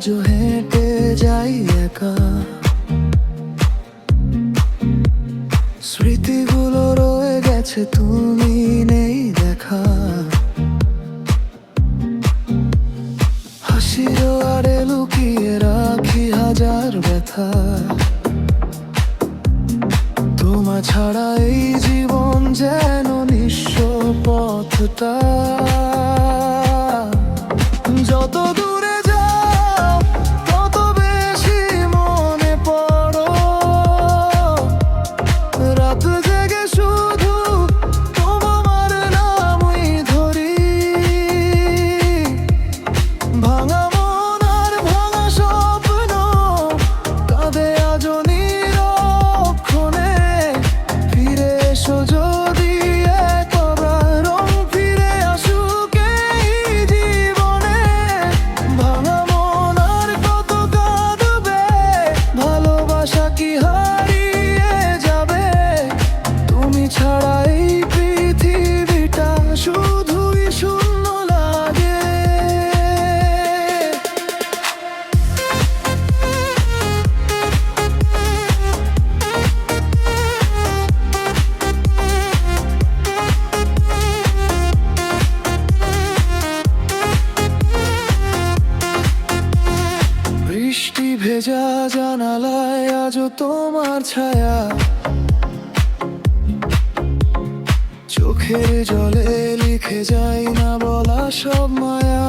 আজও হেঁটে যাই একা। স্মৃতিগুলো রয়ে গেছে, তুমি নেই দেখা। হাসির আড়ে লুকিয়ে রাখি হাজার ব্যথা। তোমার ছাড়া এই জীবন যেন নিঃস্ব পথটা। যত দূরে যাও তত বেশি মনে পড়ো। রাত জেগে শুধু তোমার নামই ধরি। ভাঙা মন আর ভাঙা স্বপ্ন কাঁদে আজও নিরক্ষণে। ফিরে এসো যদি একবার, রং ফিরে আসুক এই জীবনে। ভাঙা মন আর কত কাঁদবে, ভালোবাসা কি হারিয়ে যাবে? তুমি ছাড়া এই পৃথিবীটা শুধুই শূন্য লাগে। বৃষ্টি ভেজা জানালায় আজও তোমার ছায়া। চোখের জলে লিখে যাই না বলা সব মায়া।